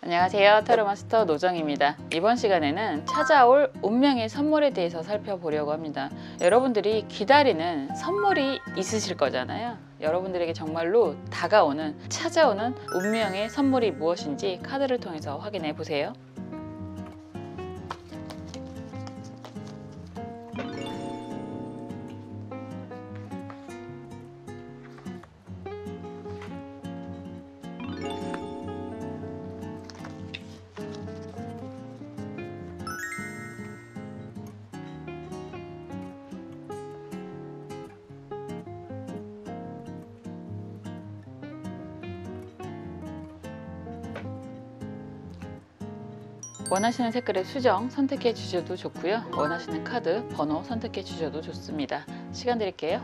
안녕하세요. 타로마스터 노정입니다. 이번 시간에는 찾아올 운명의 선물에 대해서 살펴보려고 합니다. 여러분들이 기다리는 선물이 있으실 거잖아요. 여러분들에게 정말로 다가오는, 찾아오는 운명의 선물이 무엇인지 카드를 통해서 확인해 보세요. 원하시는 색깔의 수정 선택해 주셔도 좋고요. 원하시는 카드 번호 선택해 주셔도 좋습니다. 시간 드릴게요.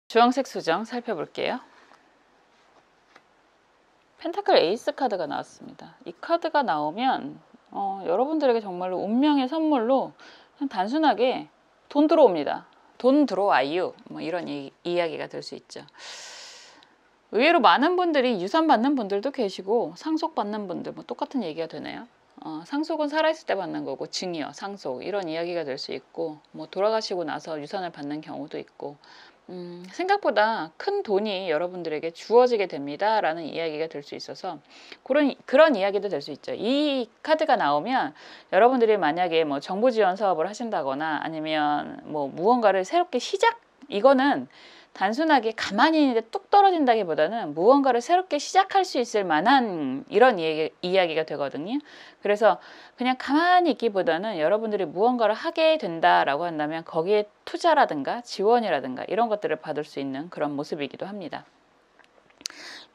주황색 수정 살펴볼게요. 펜타클 에이스 카드가 나왔습니다. 이 카드가 나오면 여러분들에게 정말로 운명의 선물로 그냥 단순하게 돈 들어옵니다. 돈 들어와요. 뭐 이런 이야기가 될 수 있죠. 의외로 많은 분들이 유산 받는 분들도 계시고 상속 받는 분들 뭐 똑같은 얘기가 되네요. 상속은 살아있을 때 받는 거고 증여, 상속 이런 이야기가 될 수 있고 뭐 돌아가시고 나서 유산을 받는 경우도 있고 생각보다 큰 돈이 여러분들에게 주어지게 됩니다 라는 이야기가 될 수 있어서 그런 이야기도 될 수 있죠. 이 카드가 나오면 여러분들이 만약에 뭐 정부 지원 사업을 하신다거나 아니면 뭐 무언가를 새롭게 이거는 단순하게 가만히 있는데 뚝 떨어진다기보다는 무언가를 새롭게 시작할 수 있을 만한 이런 이야기가 되거든요. 그래서 그냥 가만히 있기보다는 여러분들이 무언가를 하게 된다라고 한다면 거기에 투자라든가 지원이라든가 이런 것들을 받을 수 있는 그런 모습이기도 합니다.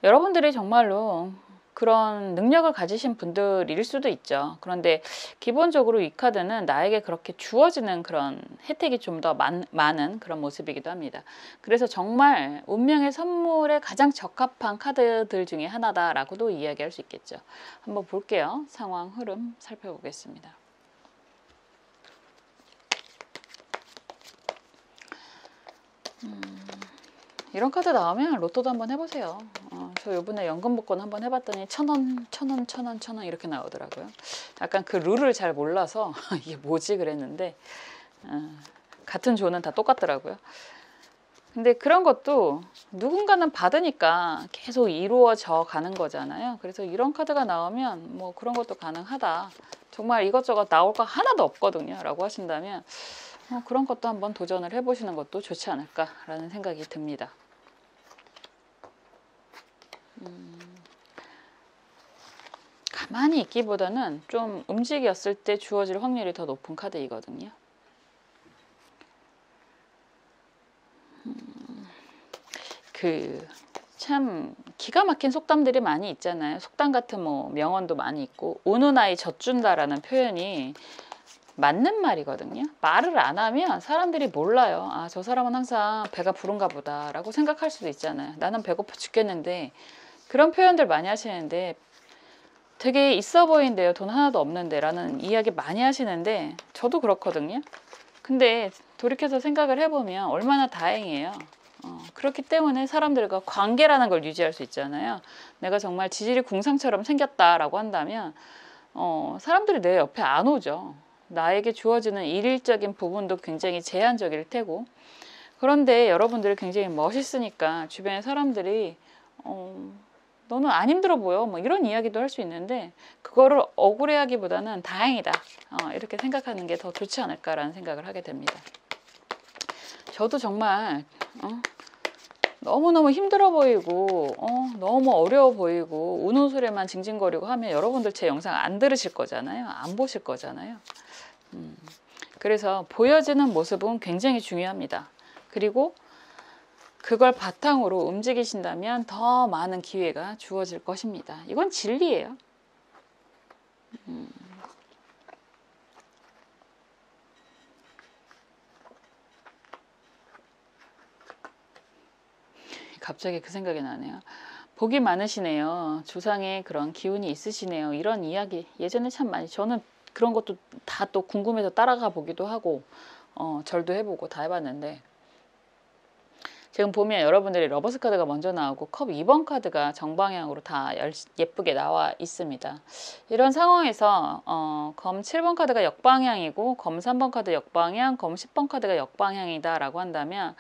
여러분들이 정말로 그런 능력을 가지신 분들일 수도 있죠. 그런데 기본적으로 이 카드는 나에게 그렇게 주어지는 그런 혜택이 좀 더 많은 그런 모습이기도 합니다. 그래서 정말 운명의 선물에 가장 적합한 카드들 중에 하나다라고도 이야기할 수 있겠죠. 한번 볼게요. 상황 흐름 살펴보겠습니다. 이런 카드 나오면 로또도 한번 해보세요. 저 요번에 연금 복권 한번 해봤더니 1,000원, 1,000원, 1,000원, 1,000원 이렇게 나오더라고요. 약간 그 룰을 잘 몰라서 이게 뭐지 그랬는데 같은 조는 다 똑같더라고요. 근데 그런 것도 누군가는 받으니까 계속 이루어져 가는 거잖아요. 그래서 이런 카드가 나오면 뭐 그런 것도 가능하다. 정말 이것저것 나올 거 하나도 없거든요 라고 하신다면 그런 것도 한번 도전을 해보시는 것도 좋지 않을까라는 생각이 듭니다. 가만히 있기보다는 좀 움직였을 때 주어질 확률이 더 높은 카드이거든요. 참 기가 막힌 속담들이 많이 있잖아요. 속담 같은 뭐 명언도 많이 있고 우는 아이 젖준다라는 표현이 맞는 말이거든요. 말을 안 하면 사람들이 몰라요. 아, 저 사람은 항상 배가 부른가 보다 라고 생각할 수도 있잖아요. 나는 배고파 죽겠는데 그런 표현들 많이 하시는데 되게 있어 보이는데요. 돈 하나도 없는데 라는 이야기 많이 하시는데 저도 그렇거든요. 근데 돌이켜서 생각을 해보면 얼마나 다행이에요. 그렇기 때문에 사람들과 관계라는 걸 유지할 수 있잖아요. 내가 정말 지질이 궁상처럼 생겼다라고 한다면 사람들이 내 옆에 안 오죠. 나에게 주어지는 일일적인 부분도 굉장히 제한적일 테고 그런데 여러분들이 굉장히 멋있으니까 주변의 사람들이 너는 안 힘들어 보여 뭐 이런 이야기도 할 수 있는데 그거를 억울해하기보다는 다행이다 이렇게 생각하는 게 더 좋지 않을까라는 생각을 하게 됩니다. 저도 정말 너무너무 힘들어 보이고 너무 어려워 보이고 우는 소리만 징징거리고 하면 여러분들 제 영상 안 들으실 거잖아요. 안 보실 거잖아요. 그래서 보여지는 모습은 굉장히 중요합니다. 그리고 그걸 바탕으로 움직이신다면 더 많은 기회가 주어질 것입니다. 이건 진리예요. 갑자기 그 생각이 나네요. 복이 많으시네요. 조상의 그런 기운이 있으시네요. 이런 이야기 예전에 참 많이, 저는 그런 것도 다 또 궁금해서 따라가 보기도 하고 절도 해보고 다 해봤는데, 지금 보면 여러분들이 러버스 카드가 먼저 나오고 컵 2번 카드가 정방향으로 다 예쁘게 나와 있습니다. 이런 상황에서 검 7번 카드가 역방향이고 검 3번 카드 역방향, 검 10번 카드가 역방향이다 라고 한다면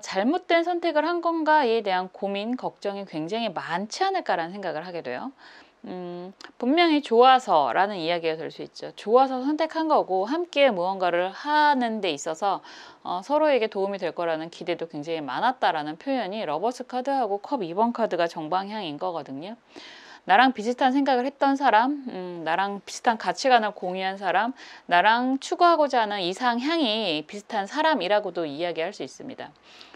잘못된 선택을 한 건가에 대한 고민, 걱정이 굉장히 많지 않을까라는 생각을 하게 돼요. 분명히 좋아서라는 이야기가 될 수 있죠. 좋아서 선택한 거고 함께 무언가를 하는 데 있어서 서로에게 도움이 될 거라는 기대도 굉장히 많았다라는 표현이 러버스 카드하고 컵 2번 카드가 정방향인 거거든요. 나랑 비슷한 생각을 했던 사람, 나랑 비슷한 가치관을 공유한 사람, 나랑 추구하고자 하는 이상향이 비슷한 사람이라고도 이야기할 수 있습니다.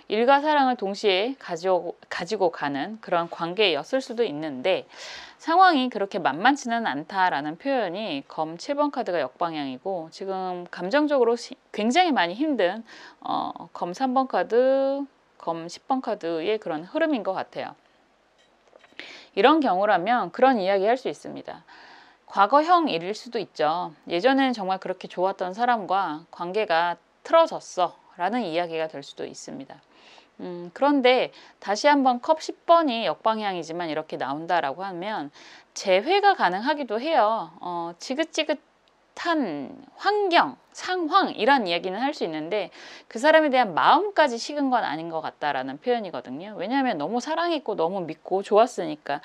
일과 사랑을 동시에 가지고 가는 그런 관계였을 수도 있는데, 상황이 그렇게 만만치는 않다라는 표현이 검 7번 카드가 역방향이고, 지금 감정적으로 굉장히 많이 힘든 검 3번 카드, 검 10번 카드의 그런 흐름인 것 같아요. 이런 경우라면 그런 이야기 할 수 있습니다. 과거형 일일 수도 있죠. 예전에는 정말 그렇게 좋았던 사람과 관계가 틀어졌어 라는 이야기가 될 수도 있습니다. 그런데 다시 한번 컵 10번이 역방향이지만 이렇게 나온다라고 하면 재회가 가능하기도 해요. 지긋지긋한 환경, 상황이란 이야기는 할 수 있는데 그 사람에 대한 마음까지 식은 건 아닌 것 같다라는 표현이거든요. 왜냐하면 너무 사랑했고 너무 믿고 좋았으니까.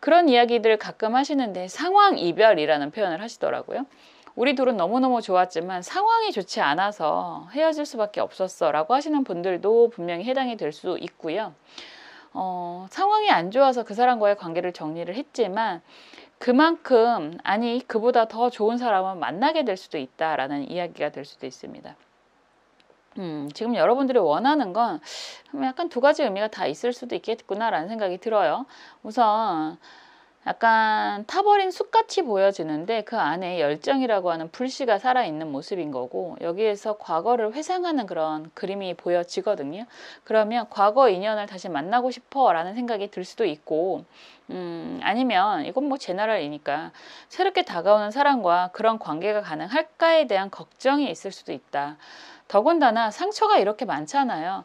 그런 이야기들 가끔 하시는데 상황 이별이라는 표현을 하시더라고요. 우리 둘은 너무너무 좋았지만 상황이 좋지 않아서 헤어질 수밖에 없었어 라고 하시는 분들도 분명히 해당이 될 수 있고요. 상황이 안 좋아서 그 사람과의 관계를 정리를 했지만 그만큼 아니 그보다 더 좋은 사람을 만나게 될 수도 있다라는 이야기가 될 수도 있습니다. 지금 여러분들이 원하는 건 약간 두 가지 의미가 다 있을 수도 있겠구나라는 생각이 들어요. 우선 약간 타버린 숲같이 보여지는데 그 안에 열정이라고 하는 불씨가 살아있는 모습인 거고, 여기에서 과거를 회상하는 그런 그림이 보여지거든요. 그러면 과거 인연을 다시 만나고 싶어 라는 생각이 들 수도 있고, 아니면 이건 뭐 제너럴이니까 새롭게 다가오는 사람과 그런 관계가 가능할까에 대한 걱정이 있을 수도 있다. 더군다나 상처가 이렇게 많잖아요.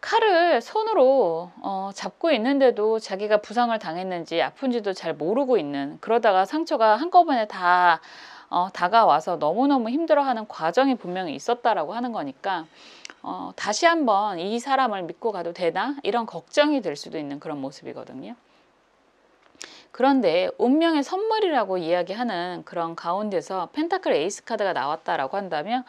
칼을 손으로 잡고 있는데도 자기가 부상을 당했는지 아픈지도 잘 모르고 있는, 그러다가 상처가 한꺼번에 다 다가와서 너무너무 힘들어하는 과정이 분명히 있었다라고 하는 거니까 다시 한번 이 사람을 믿고 가도 되나? 이런 걱정이 될 수도 있는 그런 모습이거든요. 그런데 운명의 선물이라고 이야기하는 그런 가운데서 펜타클 에이스 카드가 나왔다라고 한다면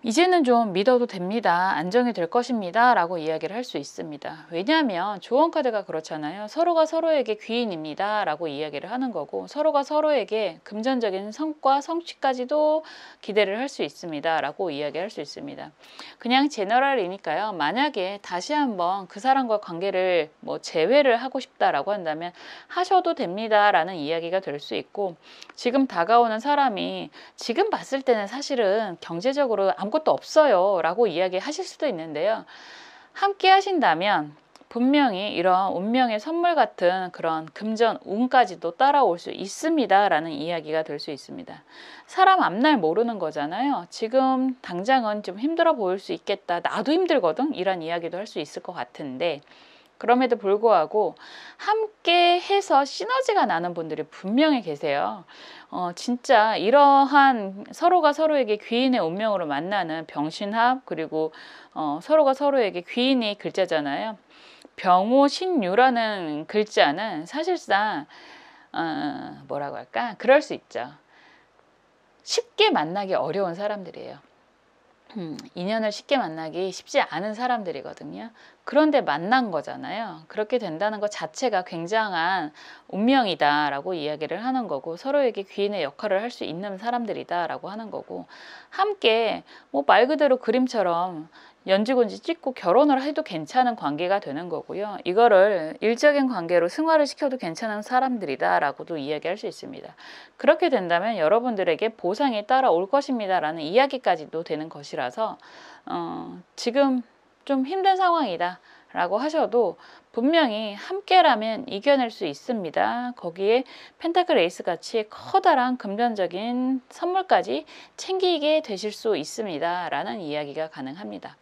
이제는 좀 믿어도 됩니다. 안정이 될 것입니다. 라고 이야기를 할 수 있습니다. 왜냐하면 조언 카드가 그렇잖아요. 서로가 서로에게 귀인입니다. 라고 이야기를 하는 거고, 서로가 서로에게 금전적인 성과, 성취까지도 기대를 할 수 있습니다. 라고 이야기할 수 있습니다. 그냥 제너럴이니까요. 만약에 다시 한번 그 사람과 관계를 재회를 하고 싶다라고 한다면 하셔도 됩니다. 라는 이야기가 될 수 있고, 지금 다가오는 사람이 지금 봤을 때는 사실은 경제적으로 아무것도 없어요 라고 이야기하실 수도 있는데요. 함께 하신다면 분명히 이런 운명의 선물 같은 그런 금전 운까지도 따라올 수 있습니다 라는 이야기가 될 수 있습니다. 사람 앞날 모르는 거잖아요. 지금 당장은 좀 힘들어 보일 수 있겠다, 나도 힘들거든, 이런 이야기도 할 수 있을 것 같은데, 그럼에도 불구하고 함께 해서 시너지가 나는 분들이 분명히 계세요. 진짜 이러한 서로가 서로에게 귀인의 운명으로 만나는 병신합, 그리고 서로가 서로에게 귀인이 글자잖아요. 병오신유라는 글자는 사실상 뭐라고 할까? 그럴 수 있죠. 쉽게 만나기 어려운 사람들이에요. 인연을 쉽게 만나기 쉽지 않은 사람들이거든요. 그런데 만난 거잖아요. 그렇게 된다는 것 자체가 굉장한 운명이다라고 이야기를 하는 거고, 서로에게 귀인의 역할을 할 수 있는 사람들이다라고 하는 거고, 함께 말 그대로 그림처럼 연지곤지 찍고 결혼을 해도 괜찮은 관계가 되는 거고요. 이거를 일적인 관계로 승화를 시켜도 괜찮은 사람들이다라고도 이야기할 수 있습니다. 그렇게 된다면 여러분들에게 보상이 따라올 것입니다 라는 이야기까지도 되는 것이라서 지금 좀 힘든 상황이다 라고 하셔도 분명히 함께라면 이겨낼 수 있습니다. 거기에 펜타클 에이스 같이 커다란 금전적인 선물까지 챙기게 되실 수 있습니다. 라는 이야기가 가능합니다.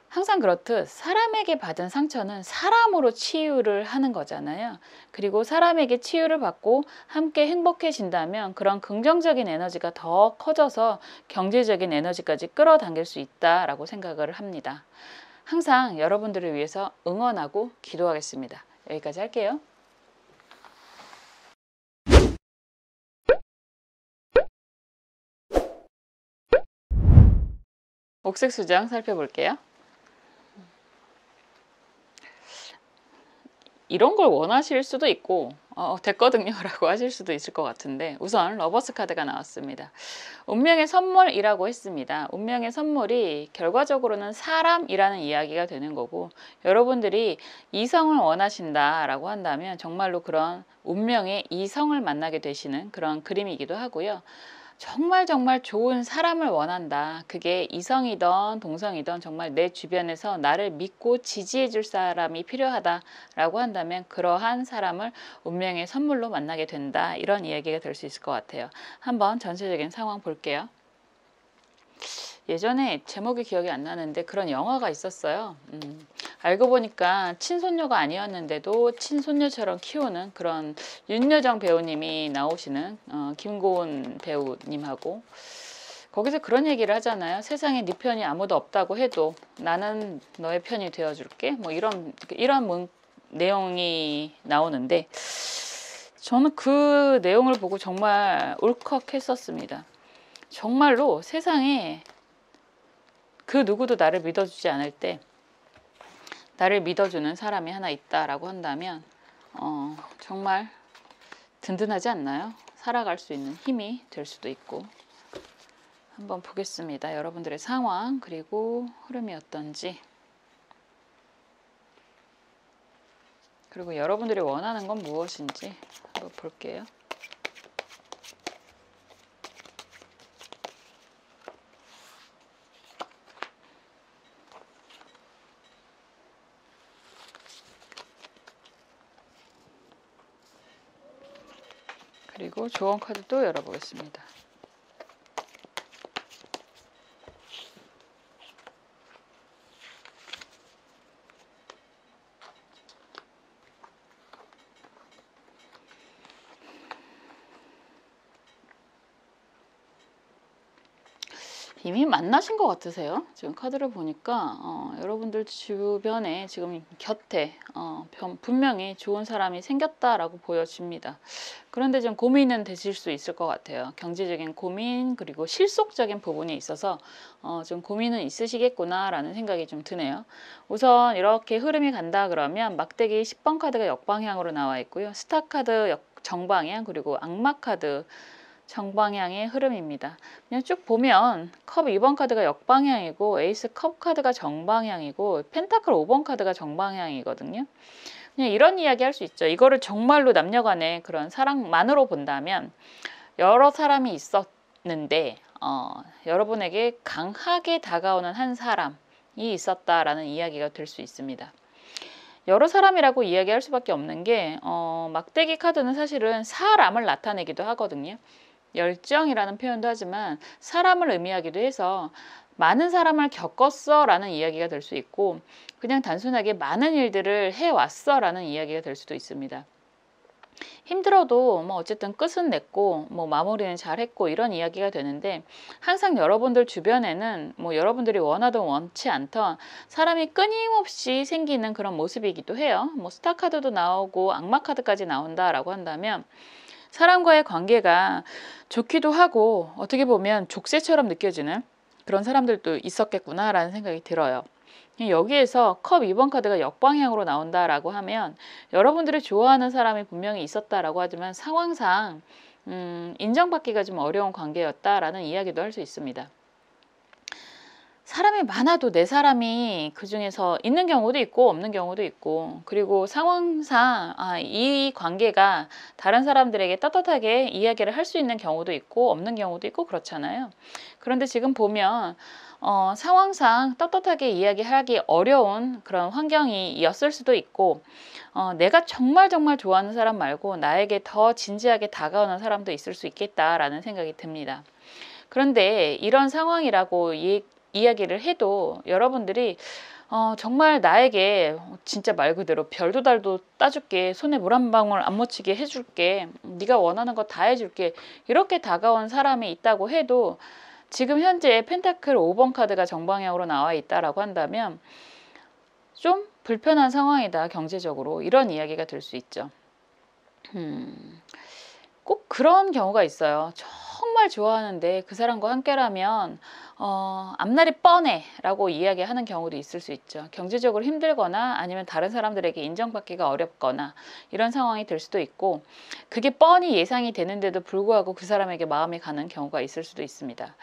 항상 그렇듯 사람에게 받은 상처는 사람으로 치유를 하는 거잖아요. 그리고 사람에게 치유를 받고 함께 행복해진다면 그런 긍정적인 에너지가 더 커져서 경제적인 에너지까지 끌어당길 수 있다라고 생각을 합니다. 항상 여러분들을 위해서 응원하고 기도하겠습니다. 여기까지 할게요. 옥색 수정 살펴볼게요. 이런 걸 원하실 수도 있고 됐거든요 라고 하실 수도 있을 것 같은데, 우선 러버스 카드가 나왔습니다. 운명의 선물이라고 했습니다. 운명의 선물이 결과적으로는 사람이라는 이야기가 되는 거고, 여러분들이 이성을 원하신다 라고 한다면 정말로 그런 운명의 이성을 만나게 되시는 그런 그림이기도 하고요. 정말 좋은 사람을 원한다. 그게 이성이든 동성이든 정말 내 주변에서 나를 믿고 지지해 줄 사람이 필요하다라고 한다면 그러한 사람을 운명의 선물로 만나게 된다. 이런 이야기가 될 수 있을 것 같아요. 한번 전체적인 상황 볼게요. 예전에 제목이 기억이 안 나는데 그런 영화가 있었어요. 알고 보니까 친손녀가 아니었는데도 친손녀처럼 키우는 그런 윤여정 배우님이 나오시는 김고은 배우님하고, 거기서 그런 얘기를 하잖아요. 세상에 네 편이 아무도 없다고 해도 나는 너의 편이 되어줄게. 뭐 이런 내용이 나오는데, 저는 그 내용을 보고 정말 울컥했었습니다. 정말로 세상에 그 누구도 나를 믿어주지 않을 때 나를 믿어주는 사람이 하나 있다라고 한다면 정말 든든하지 않나요? 살아갈 수 있는 힘이 될 수도 있고. 한번 보겠습니다. 여러분들의 상황 그리고 흐름이 어떤지, 그리고 여러분들이 원하는 건 무엇인지 한번 볼게요. 그리고 조언 카드도 열어보겠습니다. 이미 만나신 것 같으세요? 지금 카드를 보니까 여러분들 주변에 지금 곁에 분명히 좋은 사람이 생겼다라고 보여집니다. 그런데 좀 고민은 되실 수 있을 것 같아요. 경제적인 고민 그리고 실속적인 부분이 있어서 좀 고민은 있으시겠구나라는 생각이 좀 드네요. 우선 이렇게 흐름이 간다 그러면 막대기 10번 카드가 역방향으로 나와 있고요. 스타 카드 정방향 그리고 악마 카드 정방향의 흐름입니다. 그냥 쭉 보면 컵 2번 카드가 역방향이고 에이스 컵 카드가 정방향이고 펜타클 5번 카드가 정방향이거든요. 그냥 이런 이야기 할 수 있죠. 이거를 정말로 남녀간의 그런 사랑만으로 본다면 여러 사람이 있었는데 여러분에게 강하게 다가오는 한 사람이 있었다라는 이야기가 될 수 있습니다. 여러 사람이라고 이야기할 수밖에 없는 게 막대기 카드는 사실은 사람을 나타내기도 하거든요. 열정이라는 표현도 하지만 사람을 의미하기도 해서 많은 사람을 겪었어 라는 이야기가 될 수 있고, 그냥 단순하게 많은 일들을 해왔어 라는 이야기가 될 수도 있습니다. 힘들어도 뭐 어쨌든 끝은 냈고 뭐 마무리는 잘했고 이런 이야기가 되는데, 항상 여러분들 주변에는 뭐 여러분들이 원하든 원치 않던 사람이 끊임없이 생기는 그런 모습이기도 해요. 뭐 스타 카드도 나오고 악마 카드까지 나온다라고 한다면 사람과의 관계가 좋기도 하고 어떻게 보면 족쇄처럼 느껴지는 그런 사람들도 있었겠구나라는 생각이 들어요. 여기에서 컵 2번 카드가 역방향으로 나온다라고 하면 여러분들이 좋아하는 사람이 분명히 있었다라고 하지만 상황상 인정받기가 좀 어려운 관계였다라는 이야기도 할 수 있습니다. 사람이 많아도 내 사람이 그 중에서 있는 경우도 있고 없는 경우도 있고, 그리고 상황상 이 관계가 다른 사람들에게 떳떳하게 이야기를 할 수 있는 경우도 있고 없는 경우도 있고 그렇잖아요. 그런데 지금 보면 상황상 떳떳하게 이야기하기 어려운 그런 환경이었을 수도 있고, 내가 정말 정말 좋아하는 사람 말고 나에게 더 진지하게 다가오는 사람도 있을 수 있겠다라는 생각이 듭니다. 그런데 이런 상황이라고 이야기를 해도 여러분들이 정말 나에게 진짜 말 그대로 별도 달도 따줄게, 손에 물 한 방울 안 묻히게 해줄게, 네가 원하는 거 다 해줄게, 이렇게 다가온 사람이 있다고 해도 지금 현재 펜타클 5번 카드가 정방향으로 나와 있다라고 한다면 좀 불편한 상황이다, 경제적으로, 이런 이야기가 될 수 있죠. 꼭 그런 경우가 있어요. 정말 좋아하는데 그 사람과 함께라면 앞날이 뻔해 라고 이야기하는 경우도 있을 수 있죠. 경제적으로 힘들거나 아니면 다른 사람들에게 인정받기가 어렵거나 이런 상황이 될 수도 있고, 그게 뻔히 예상이 되는데도 불구하고 그 사람에게 마음이 가는 경우가 있을 수도 있습니다.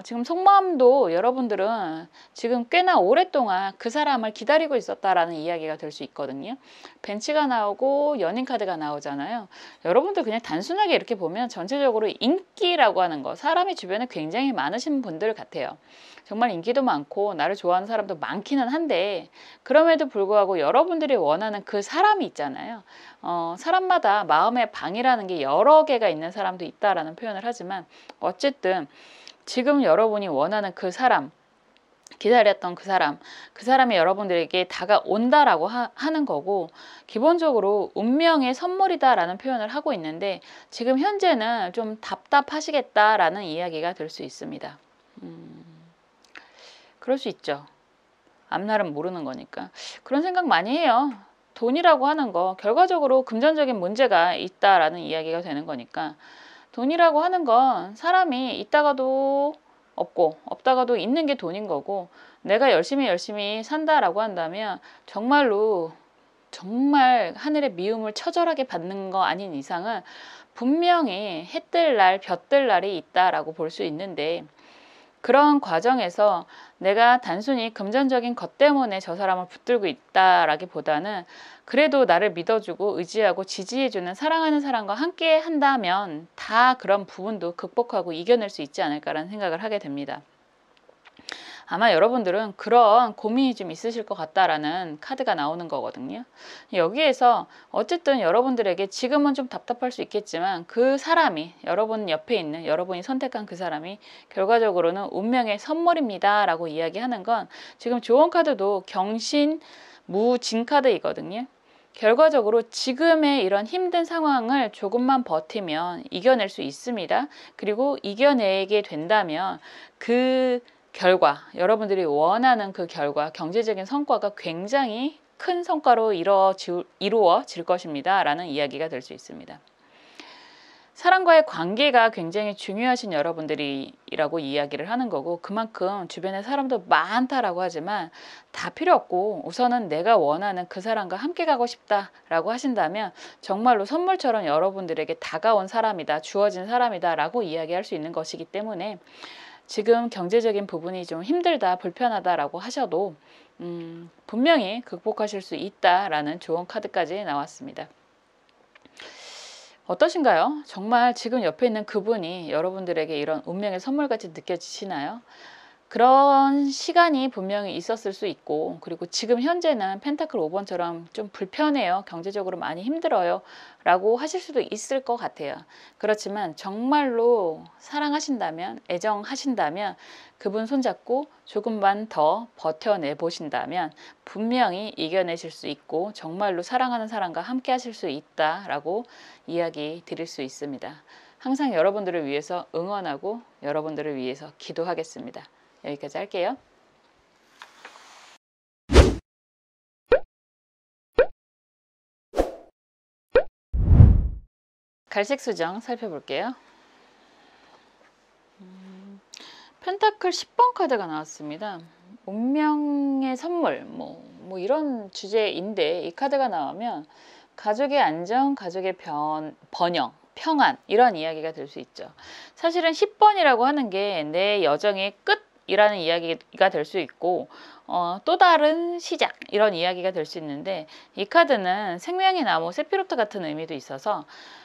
지금 속마음도 여러분들은 지금 꽤나 오랫동안 그 사람을 기다리고 있었다라는 이야기가 될 수 있거든요. 벤치가 나오고 연인 카드가 나오잖아요. 여러분들 그냥 단순하게 이렇게 보면 전체적으로 인기라고 하는 거, 사람이 주변에 굉장히 많으신 분들 같아요. 정말 인기도 많고 나를 좋아하는 사람도 많기는 한데, 그럼에도 불구하고 여러분들이 원하는 그 사람이 있잖아요. 사람마다 마음의 방이라는 게 여러 개가 있는 사람도 있다라는 표현을 하지만, 어쨌든 지금 여러분이 원하는 그 사람, 기다렸던 그 사람이 여러분들에게 다가온다라고 하는 거고, 기본적으로 운명의 선물이다라는 표현을 하고 있는데, 지금 현재는 좀 답답하시겠다라는 이야기가 될 수 있습니다. 그럴 수 있죠. 앞날은 모르는 거니까. 그런 생각 많이 해요. 돈이라고 하는 거 결과적으로 금전적인 문제가 있다라는 이야기가 되는 거니까, 돈이라고 하는 건 사람이 있다가도 없고 없다가도 있는 게 돈인 거고, 내가 열심히 산다라고 한다면 정말로 정말 하늘의 미움을 처절하게 받는 거 아닌 이상은 분명히 해 뜰 날, 볕 뜰 날이 있다라고 볼 수 있는데, 그런 과정에서 내가 단순히 금전적인 것 때문에 저 사람을 붙들고 있다라기보다는 그래도 나를 믿어주고 의지하고 지지해주는 사랑하는 사람과 함께 한다면 다 그런 부분도 극복하고 이겨낼 수 있지 않을까라는 생각을 하게 됩니다. 아마 여러분들은 그런 고민이 좀 있으실 것 같다라는 카드가 나오는 거거든요. 여기에서 어쨌든 여러분들에게 지금은 좀 답답할 수 있겠지만, 그 사람이, 여러분 옆에 있는, 여러분이 선택한 그 사람이 결과적으로는 운명의 선물입니다 라고 이야기하는 건, 지금 조언 카드도 경신 무진 카드이거든요. 결과적으로 지금의 이런 힘든 상황을 조금만 버티면 이겨낼 수 있습니다. 그리고 이겨내게 된다면 그 결과, 여러분들이 원하는 그 결과, 경제적인 성과가 굉장히 큰 성과로 이루어질 것입니다 라는 이야기가 될 수 있습니다. 사람과의 관계가 굉장히 중요하신 여러분들이라고 이야기를 하는 거고, 그만큼 주변에 사람도 많다라고 하지만 다 필요 없고 우선은 내가 원하는 그 사람과 함께 가고 싶다라고 하신다면 정말로 선물처럼 여러분들에게 다가온 사람이다, 주어진 사람이다 라고 이야기할 수 있는 것이기 때문에, 지금 경제적인 부분이 좀 힘들다, 불편하다라고 하셔도 분명히 극복하실 수 있다라는 조언 카드까지 나왔습니다. 어떠신가요? 정말 지금 옆에 있는 그분이 여러분들에게 이런 운명의 선물같이 느껴지시나요? 그런 시간이 분명히 있었을 수 있고, 그리고 지금 현재는 펜타클 5번처럼 좀 불편해요, 경제적으로 많이 힘들어요 라고 하실 수도 있을 것 같아요. 그렇지만 정말로 사랑하신다면, 애정하신다면 그분 손잡고 조금만 더 버텨내 보신다면 분명히 이겨내실 수 있고, 정말로 사랑하는 사람과 함께 하실 수 있다라고 이야기 드릴 수 있습니다. 항상 여러분들을 위해서 응원하고 여러분들을 위해서 기도하겠습니다. 여기까지 할게요. 갈색 수정 살펴볼게요. 펜타클 10번 카드가 나왔습니다. 운명의 선물, 뭐 이런 주제인데, 이 카드가 나오면 가족의 안정, 가족의 번영, 평안, 이런 이야기가 될 수 있죠. 사실은 10번이라고 하는 게 내 여정의 끝 이라는 이야기가 될 수 있고 또 다른 시작 이런 이야기가 될 수 있는데, 이 카드는 생명의 나무 세피로트 같은 의미도 있어서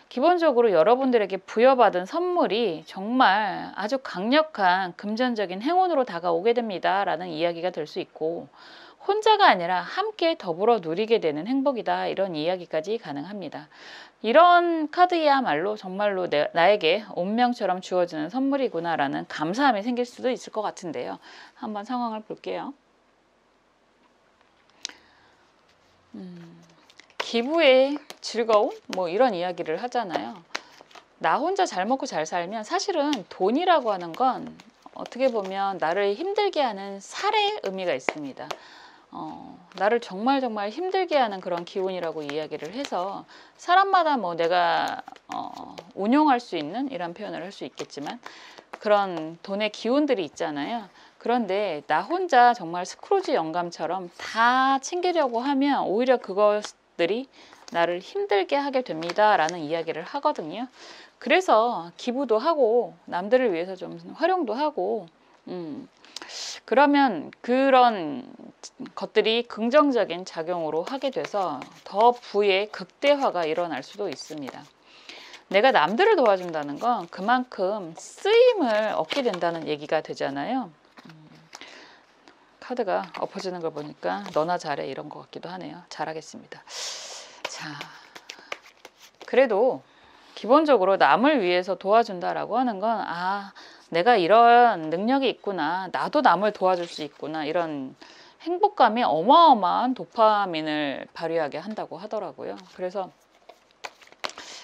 기본적으로 여러분들에게 부여받은 선물이 정말 아주 강력한 금전적인 행운으로 다가오게 됩니다 라는 이야기가 될 수 있고, 혼자가 아니라 함께 더불어 누리게 되는 행복이다 이런 이야기까지 가능합니다. 이런 카드야말로 정말로 나에게 운명처럼 주어지는 선물이구나 라는 감사함이 생길 수도 있을 것 같은데요. 한번 상황을 볼게요. 기부의 즐거움? 뭐 이런 이야기를 하잖아요. 나 혼자 잘 먹고 잘 살면 사실은 돈이라고 하는 건 어떻게 보면 나를 힘들게 하는 살의 의미가 있습니다. 나를 정말 힘들게 하는 그런 기운이라고 이야기를 해서, 사람마다 뭐 내가 운용할 수 있는 이런 표현을 할 수 있겠지만 그런 돈의 기운들이 있잖아요. 그런데 나 혼자 정말 스크루지 영감처럼 다 챙기려고 하면 오히려 그것들이 나를 힘들게 하게 됩니다 라는 이야기를 하거든요. 그래서 기부도 하고 남들을 위해서 좀 활용도 하고 그러면 그런 것들이 긍정적인 작용으로 하게 돼서 더 부의 극대화가 일어날 수도 있습니다. 내가 남들을 도와준다는 건 그만큼 쓰임을 얻게 된다는 얘기가 되잖아요. 카드가 엎어지는 걸 보니까 너나 잘해 이런 것 같기도 하네요. 잘하겠습니다. 자, 그래도 기본적으로 남을 위해서 도와준다라고 하는 건 내가 이런 능력이 있구나, 나도 남을 도와줄 수 있구나, 이런 행복감이 어마어마한 도파민을 발휘하게 한다고 하더라고요. 그래서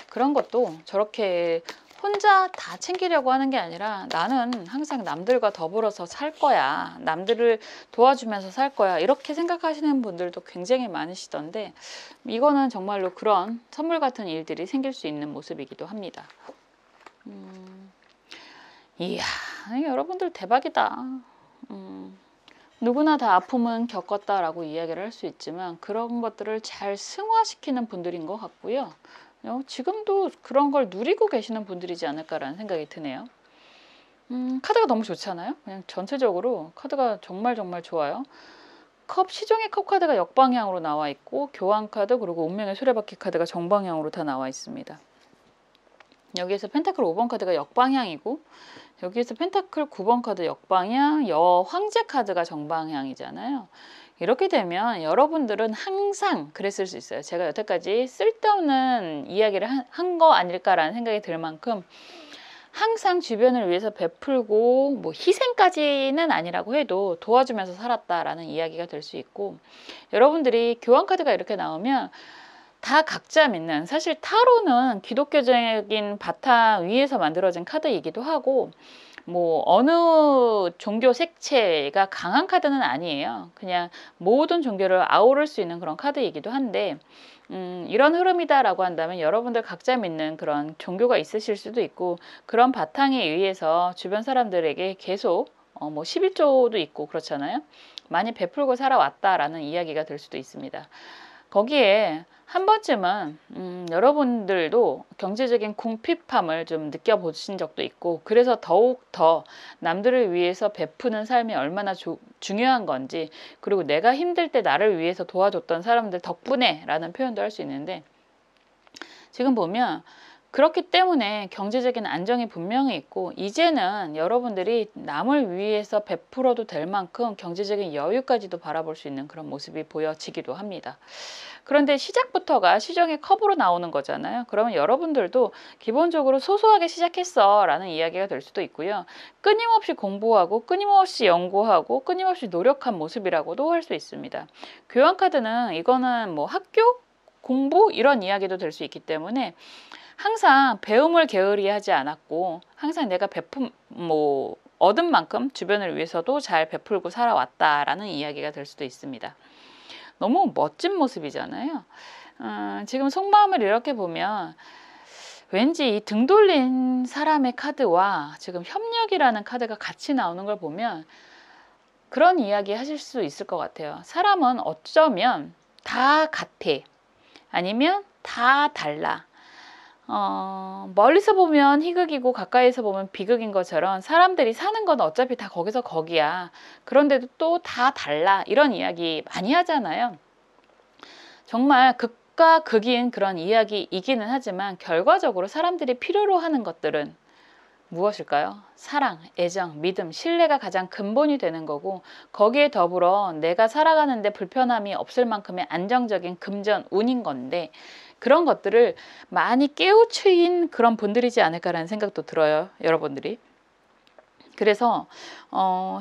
그런 것도 저렇게 혼자 다 챙기려고 하는 게 아니라 나는 항상 남들과 더불어서 살 거야, 남들을 도와주면서 살 거야, 이렇게 생각하시는 분들도 굉장히 많으시던데, 이거는 정말로 그런 선물 같은 일들이 생길 수 있는 모습이기도 합니다. 이야, 여러분들 대박이다. 누구나 다 아픔은 겪었다라고 이야기를 할 수 있지만 그런 것들을 잘 승화시키는 분들인 것 같고요. 지금도 그런 걸 누리고 계시는 분들이지 않을까라는 생각이 드네요. 카드가 너무 좋잖아요. 그냥 전체적으로 카드가 정말 좋아요. 시종의 컵 카드가 역방향으로 나와 있고, 교환 카드 그리고 운명의 수레바퀴 카드가 정방향으로 다 나와 있습니다. 여기에서 펜타클 5번 카드가 역방향이고, 여기에서 펜타클 9번 카드 역방향, 여황제 카드가 정방향이잖아요. 이렇게 되면 여러분들은 항상 그랬을 수 있어요. 제가 여태까지 쓸데없는 이야기를 한 거 아닐까라는 생각이 들 만큼 항상 주변을 위해서 베풀고, 뭐 희생까지는 아니라고 해도 도와주면서 살았다라는 이야기가 될 수 있고, 여러분들이 교환 카드가 이렇게 나오면 다 각자 믿는, 사실 타로는 기독교적인 바탕 위에서 만들어진 카드이기도 하고, 뭐 어느 종교 색채가 강한 카드는 아니에요. 그냥 모든 종교를 아우를 수 있는 그런 카드이기도 한데, 이런 흐름이다라고 한다면 여러분들 각자 믿는 그런 종교가 있으실 수도 있고, 그런 바탕에 의해서 주변 사람들에게 계속 뭐 11조도 있고 그렇잖아요. 많이 베풀고 살아왔다라는 이야기가 될 수도 있습니다. 거기에 한 번쯤은 여러분들도 경제적인 궁핍함을 좀 느껴보신 적도 있고, 그래서 더욱 더 남들을 위해서 베푸는 삶이 얼마나 중요한 건지, 그리고 내가 힘들 때 나를 위해서 도와줬던 사람들 덕분에 라는 표현도 할 수 있는데, 지금 보면 그렇기 때문에 경제적인 안정이 분명히 있고, 이제는 여러분들이 남을 위해서 베풀어도 될 만큼 경제적인 여유까지도 바라볼 수 있는 그런 모습이 보여지기도 합니다. 그런데 시작부터가 시정의 컵으로 나오는 거잖아요. 그러면 여러분들도 기본적으로 소소하게 시작했어 라는 이야기가 될 수도 있고요. 끊임없이 공부하고 끊임없이 연구하고 끊임없이 노력한 모습이라고도 할 수 있습니다. 교환카드는 이거는 뭐 학교? 공부? 이런 이야기도 될 수 있기 때문에 항상 배움을 게으리 하지 않았고, 항상 내가 얻은 만큼 주변을 위해서도 잘 베풀고 살아왔다라는 이야기가 될 수도 있습니다. 너무 멋진 모습이잖아요. 지금 속마음을 이렇게 보면 왠지 이 등 돌린 사람의 카드와 지금 협력이라는 카드가 같이 나오는 걸 보면 그런 이야기 하실 수 있을 것 같아요. 사람은 어쩌면 다 같아, 아니면 다 달라. 멀리서 보면 희극이고 가까이서 보면 비극인 것처럼 사람들이 사는 건 어차피 다 거기서 거기야. 그런데도 또 다 달라. 이런 이야기 많이 하잖아요. 정말 극과 극인 그런 이야기이기는 하지만 결과적으로 사람들이 필요로 하는 것들은 무엇일까요? 사랑, 애정, 믿음, 신뢰가 가장 근본이 되는 거고, 거기에 더불어 내가 살아가는데 불편함이 없을 만큼의 안정적인 금전, 운인 건데, 그런 것들을 많이 깨우친 그런 분들이지 않을까라는 생각도 들어요, 여러분들이. 그래서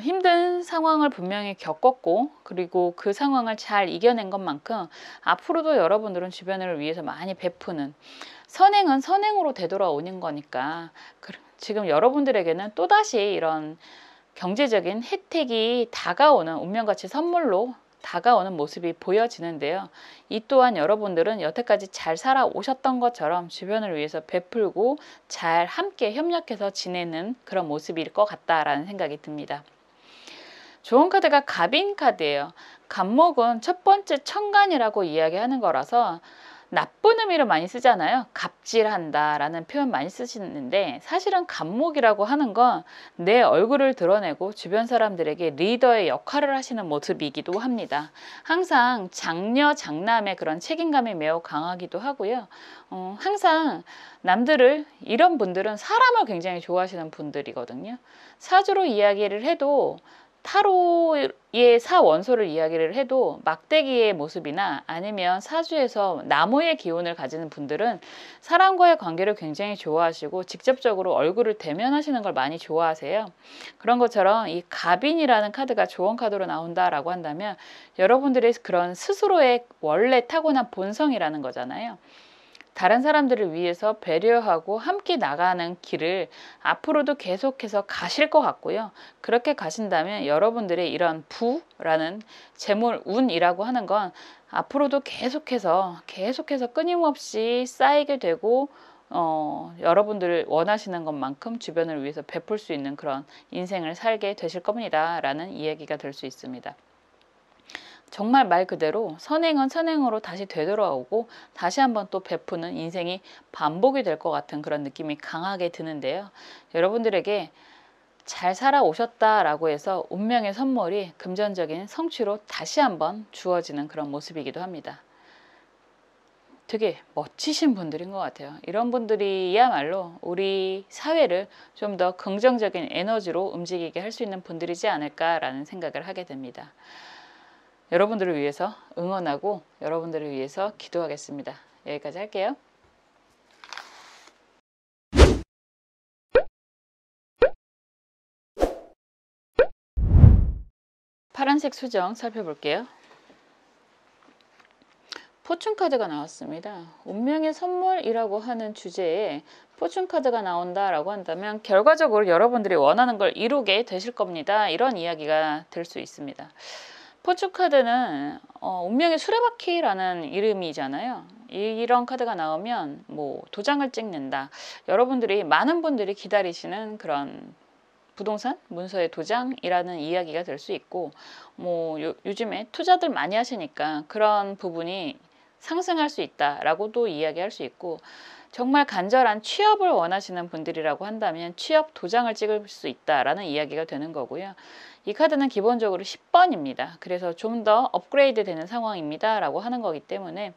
힘든 상황을 분명히 겪었고, 그리고 그 상황을 잘 이겨낸 것만큼 앞으로도 여러분들은 주변을 위해서 많이 베푸는, 선행은 선행으로 되돌아오는 거니까 지금 여러분들에게는 또다시 이런 경제적인 혜택이 다가오는, 운명같이 선물로 다가오는 모습이 보여지는데요. 이 또한 여러분들은 여태까지 잘 살아오셨던 것처럼 주변을 위해서 베풀고 잘 함께 협력해서 지내는 그런 모습일 것 같다라는 생각이 듭니다. 좋은 카드가 갑인 카드예요. 갑목은 첫 번째 천간이라고 이야기하는 거라서 나쁜 의미로 많이 쓰잖아요. 갑질한다 라는 표현 많이 쓰시는데, 사실은 갑목이라고 하는 건 내 얼굴을 드러내고 주변 사람들에게 리더의 역할을 하시는 모습이기도 합니다. 항상 장녀 장남의 그런 책임감이 매우 강하기도 하고요. 항상 남들을, 이런 분들은 사람을 굉장히 좋아하시는 분들이거든요. 사주로 이야기를 해도, 타로의 사원소를 이야기를 해도 막대기의 모습이나 아니면 사주에서 나무의 기운을 가지는 분들은 사람과의 관계를 굉장히 좋아하시고 직접적으로 얼굴을 대면하시는 걸 많이 좋아하세요. 그런 것처럼 이 갑인이라는 카드가 좋은 카드로 나온다라고 한다면 여러분들의 그런 스스로의 원래 타고난 본성이라는 거잖아요. 다른 사람들을 위해서 배려하고 함께 나가는 길을 앞으로도 계속해서 가실 것 같고요. 그렇게 가신다면 여러분들의 이런 부라는 재물, 운이라고 하는 건 앞으로도 계속해서 끊임없이 쌓이게 되고, 여러분들 원하시는 것만큼 주변을 위해서 베풀 수 있는 그런 인생을 살게 되실 겁니다 라는 이야기가 될 수 있습니다. 정말 말 그대로 선행은 선행으로 다시 되돌아오고 다시 한번 또 베푸는 인생이 반복이 될 것 같은 그런 느낌이 강하게 드는데요. 여러분들에게 잘 살아오셨다라고 해서 운명의 선물이 금전적인 성취로 다시 한번 주어지는 그런 모습이기도 합니다. 되게 멋지신 분들인 것 같아요. 이런 분들이야말로 우리 사회를 좀 더 긍정적인 에너지로 움직이게 할 수 있는 분들이지 않을까라는 생각을 하게 됩니다. 여러분들을 위해서 응원하고 여러분들을 위해서 기도하겠습니다. 여기까지 할게요. 파란색 수정 살펴볼게요. 포춘카드가 나왔습니다. 운명의 선물이라고 하는 주제에 포춘카드가 나온다라고 한다면 결과적으로 여러분들이 원하는 걸 이루게 되실 겁니다. 이런 이야기가 될 수 있습니다. 포춘카드는 운명의 수레바퀴라는 이름이잖아요. 이런 카드가 나오면 뭐 도장을 찍는다. 여러분들이, 많은 분들이 기다리시는 그런 부동산 문서의 도장이라는 이야기가 될 수 있고, 뭐 요즘에 투자들 많이 하시니까 그런 부분이 상승할 수 있다라고도 이야기할 수 있고, 정말 간절한 취업을 원하시는 분들이라고 한다면 취업 도장을 찍을 수 있다라는 이야기가 되는 거고요. 이 카드는 기본적으로 10번입니다. 그래서 좀 더 업그레이드 되는 상황입니다 라고 하는 거기 때문에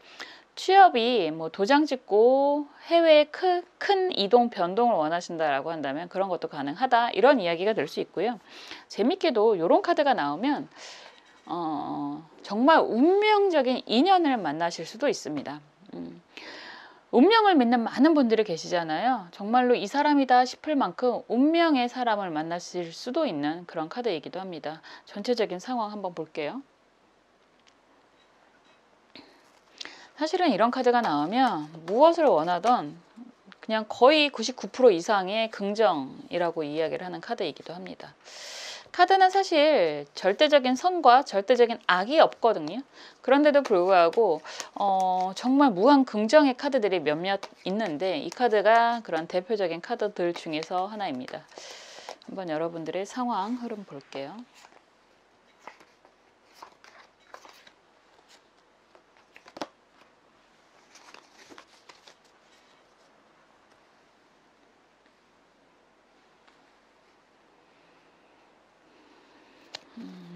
취업이 뭐 도장 찍고 해외에 큰 이동 변동을 원하신다라고 한다면 그런 것도 가능하다, 이런 이야기가 될 수 있고요. 재밌게도 이런 카드가 나오면 정말 운명적인 인연을 만나실 수도 있습니다. 운명을 믿는 많은 분들이 계시잖아요. 정말로 이 사람이다 싶을 만큼 운명의 사람을 만나실 수도 있는 그런 카드이기도 합니다. 전체적인 상황 한번 볼게요. 사실은 이런 카드가 나오면 무엇을 원하던 그냥 거의 99% 이상의 긍정이라고 이야기를 하는 카드이기도 합니다. 카드는 사실 절대적인 선과 절대적인 악이 없거든요. 그런데도 불구하고 정말 무한 긍정의 카드들이 몇몇 있는데 이 카드가 그런 대표적인 카드들 중에서 하나입니다. 한번 여러분들의 상황 흐름 볼게요.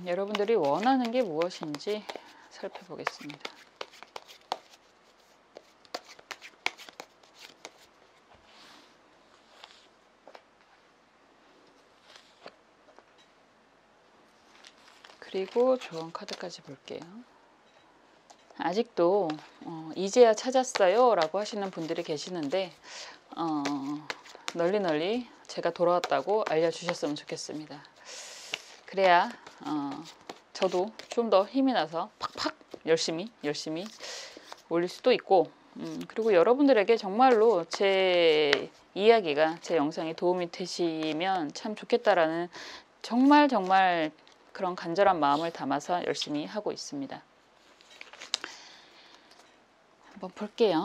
여러분들이 원하는 게 무엇인지 살펴보겠습니다. 그리고 조언 카드까지 볼게요. 아직도 이제야 찾았어요 라고 하시는 분들이 계시는데 널리 제가 돌아왔다고 알려주셨으면 좋겠습니다. 그래야 저도 좀 더 힘이 나서 팍팍 열심히 올릴 수도 있고 그리고 여러분들에게 정말로 제 이야기가, 제 영상이 도움이 되시면 참 좋겠다라는 정말 그런 간절한 마음을 담아서 열심히 하고 있습니다. 한번 볼게요.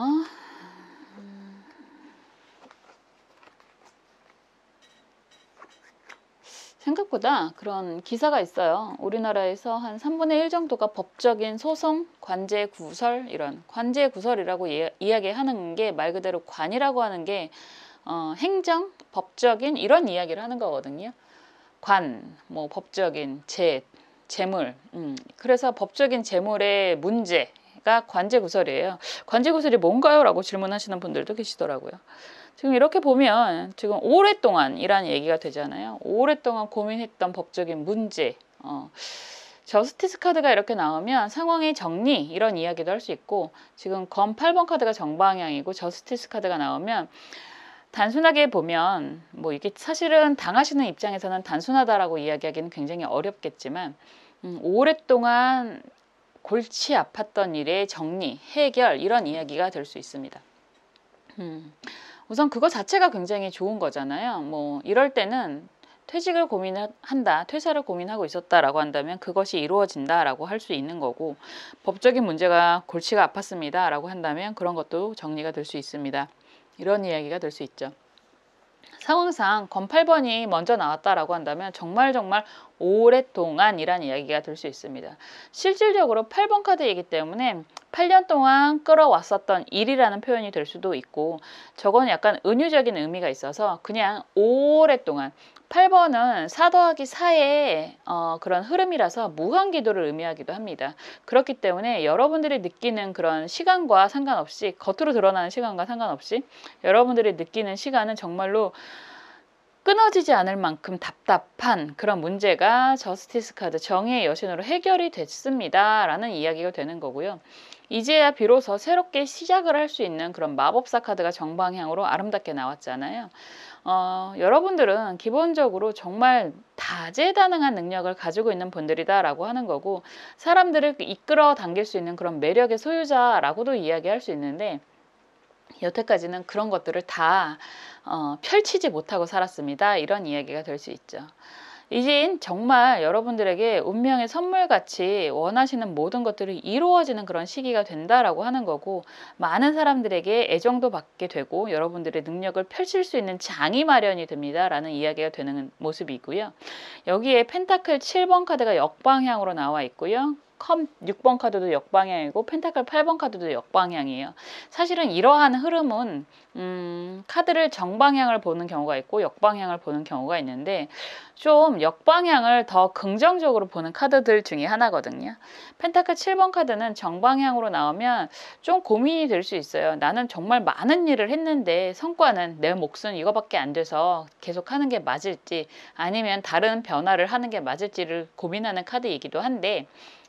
생각보다 그런 기사가 있어요. 우리나라에서 한 3분의 1 정도가 법적인 소송, 관제 구설, 이런 관제 구설이라고 이야기하는 게 말 그대로 관이라고 하는 게 행정, 법적인 이런 이야기를 하는 거거든요. 관, 뭐 법적인 재물. 그래서 법적인 재물의 문제가 관제구설이에요. 관제구설이 뭔가요? 라고 질문하시는 분들도 계시더라고요. 지금 이렇게 보면 지금 오랫동안이라는 얘기가 되잖아요. 오랫동안 고민했던 법적인 문제. 저스티스 카드가 이렇게 나오면 상황의 정리 이런 이야기도 할 수 있고, 지금 검 8번 카드가 정방향이고 저스티스 카드가 나오면 단순하게 보면 뭐 이게 사실은 당하시는 입장에서는 단순하다라고 이야기하기는 굉장히 어렵겠지만 오랫동안 골치 아팠던 일의 정리, 해결 이런 이야기가 될 수 있습니다. 우선 그거 자체가 굉장히 좋은 거잖아요. 뭐 이럴 때는 퇴직을 고민한다, 퇴사를 고민하고 있었다라고 한다면 그것이 이루어진다라고 할 수 있는 거고, 법적인 문제가 골치가 아팠습니다 라고 한다면 그런 것도 정리가 될 수 있습니다. 이런 이야기가 될 수 있죠. 상황상 검 8번이 먼저 나왔다라고 한다면 정말 오랫동안이란 이야기가 될 수 있습니다. 실질적으로 8번 카드이기 때문에 8년 동안 끌어왔었던 일이라는 표현이 될 수도 있고, 저건 약간 은유적인 의미가 있어서 그냥 오랫동안, 8번은 4 더하기 4의 그런 흐름이라서 무한기도를 의미하기도 합니다. 그렇기 때문에 여러분들이 느끼는 그런 시간과 상관없이, 겉으로 드러나는 시간과 상관없이 여러분들이 느끼는 시간은 정말로 끊어지지 않을 만큼 답답한 그런 문제가 저스티스 카드, 정의의 여신으로 해결이 됐습니다 라는 이야기가 되는 거고요. 이제야 비로소 새롭게 시작을 할 수 있는 그런 마법사 카드가 정방향으로 아름답게 나왔잖아요. 여러분들은 기본적으로 정말 다재다능한 능력을 가지고 있는 분들이다 라고 하는 거고, 사람들을 이끌어 당길 수 있는 그런 매력의 소유자라고도 이야기할 수 있는데, 여태까지는 그런 것들을 다 펼치지 못하고 살았습니다. 이런 이야기가 될 수 있죠. 이젠 정말 여러분들에게 운명의 선물같이 원하시는 모든 것들이 이루어지는 그런 시기가 된다라고 하는 거고, 많은 사람들에게 애정도 받게 되고 여러분들의 능력을 펼칠 수 있는 장이 마련이 됩니다 라는 이야기가 되는 모습이고요. 여기에 펜타클 7번 카드가 역방향으로 나와 있고요. 컵 6번 카드도 역방향이고 펜타클 8번 카드도 역방향이에요. 사실은 이러한 흐름은 카드를 정방향을 보는 경우가 있고 역방향을 보는 경우가 있는데, 좀 역방향을 더 긍정적으로 보는 카드들 중에 하나거든요. 펜타클 7번 카드는 정방향으로 나오면 좀 고민이 될 수 있어요. 나는 정말 많은 일을 했는데 성과는 내 몫은 이거밖에 안 돼서 계속 하는 게 맞을지, 아니면 다른 변화를 하는 게 맞을지를 고민하는 카드이기도 한데,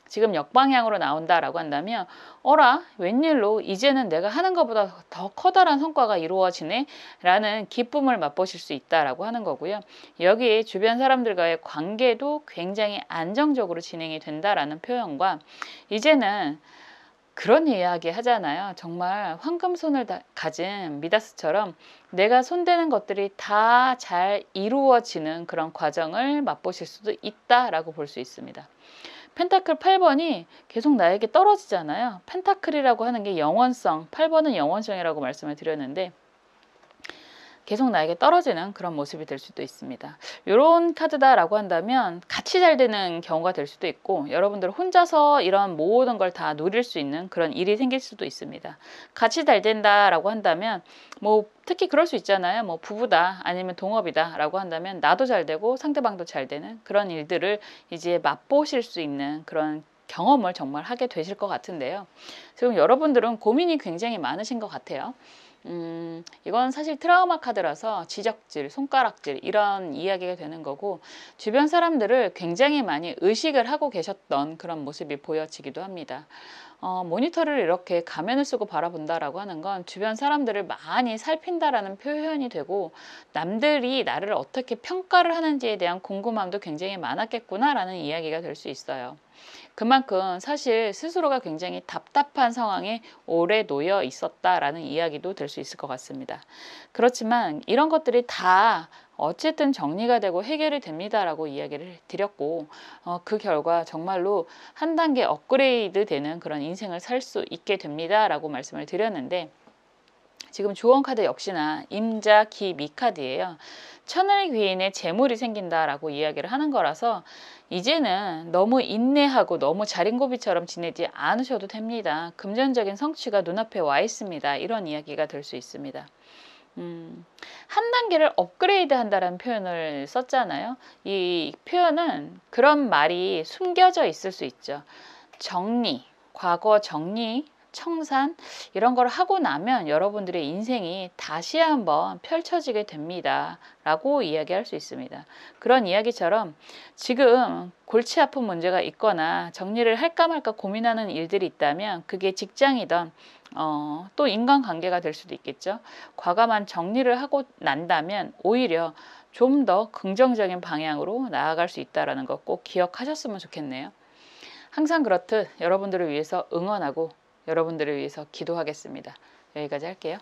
지금 역방향으로 나온다라고 한다면 어라 웬일로 이제는 내가 하는 것보다 더 커다란 성과가 이루어지네 라는 기쁨을 맛보실 수 있다라고 하는 거고요. 여기에 주변 사람들과의 관계도 굉장히 안정적으로 진행이 된다라는 표현과, 이제는 그런 이야기 하잖아요. 정말 황금손을 가진 미다스처럼 내가 손대는 것들이 다 잘 이루어지는 그런 과정을 맛보실 수도 있다라고 볼 수 있습니다. 펜타클 8번이 계속 나에게 떨어지잖아요. 펜타클이라고 하는 게 영원성, 8번은 영원성이라고 말씀을 드렸는데, 계속 나에게 떨어지는 그런 모습이 될 수도 있습니다. 이런 카드다라고 한다면 같이 잘 되는 경우가 될 수도 있고, 여러분들 혼자서 이런 모든 걸 다 누릴 수 있는 그런 일이 생길 수도 있습니다. 같이 잘 된다라고 한다면 뭐 특히 그럴 수 있잖아요. 뭐 부부다 아니면 동업이다 라고 한다면 나도 잘 되고 상대방도 잘 되는 그런 일들을 이제 맛보실 수 있는 그런 경험을 정말 하게 되실 것 같은데요. 지금 여러분들은 고민이 굉장히 많으신 것 같아요. 이건 사실 트라우마 카드라서 지적질, 손가락질 이런 이야기가 되는 거고, 주변 사람들을 굉장히 많이 의식을 하고 계셨던 그런 모습이 보여지기도 합니다. 모니터를 이렇게 가면을 쓰고 바라본다라고 하는 건 주변 사람들을 많이 살핀다라는 표현이 되고, 남들이 나를 어떻게 평가를 하는지에 대한 궁금함도 굉장히 많았겠구나라는 이야기가 될 수 있어요. 그만큼 사실 스스로가 굉장히 답답한 상황에 오래 놓여 있었다라는 이야기도 될 수 있을 것 같습니다. 그렇지만 이런 것들이 다 어쨌든 정리가 되고 해결이 됩니다라고 이야기를 드렸고, 그 결과 정말로 한 단계 업그레이드 되는 그런 인생을 살 수 있게 됩니다라고 말씀을 드렸는데, 지금 주원 카드 역시나 임자, 기, 미 카드예요. 천을 귀인의 재물이 생긴다라고 이야기를 하는 거라서 이제는 너무 인내하고 너무 자린고비처럼 지내지 않으셔도 됩니다. 금전적인 성취가 눈앞에 와 있습니다. 이런 이야기가 될 수 있습니다. 한 단계를 업그레이드 한다는 표현을 썼잖아요. 이 표현은 그런 말이 숨겨져 있을 수 있죠. 정리, 과거 정리, 청산 이런 걸 하고 나면 여러분들의 인생이 다시 한번 펼쳐지게 됩니다 라고 이야기할 수 있습니다. 그런 이야기처럼 지금 골치 아픈 문제가 있거나 정리를 할까 말까 고민하는 일들이 있다면, 그게 직장이든 또 인간관계가 될 수도 있겠죠. 과감한 정리를 하고 난다면 오히려 좀 더 긍정적인 방향으로 나아갈 수 있다는 거 꼭 기억하셨으면 좋겠네요. 항상 그렇듯 여러분들을 위해서 응원하고 여러분들을 위해서 기도하겠습니다. 여기까지 할게요.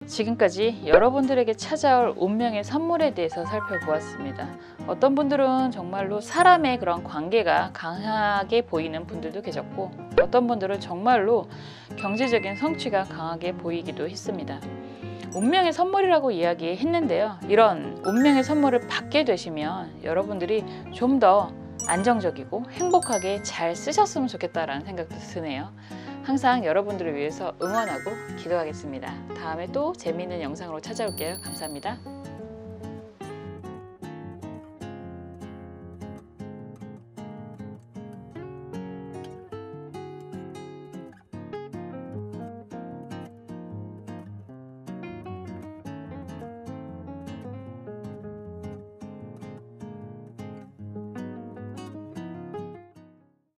지금까지 여러분들에게 찾아올 운명의 선물에 대해서 살펴보았습니다. 어떤 분들은 정말로 사람의 그런 관계가 강하게 보이는 분들도 계셨고, 어떤 분들은 정말로 경제적인 성취가 강하게 보이기도 했습니다. 운명의 선물이라고 이야기했는데요. 이런 운명의 선물을 받게 되시면 여러분들이 좀 더 안정적이고 행복하게 잘 쓰셨으면 좋겠다라는 생각도 드네요. 항상 여러분들을 위해서 응원하고 기도하겠습니다. 다음에 또 재미있는 영상으로 찾아올게요. 감사합니다.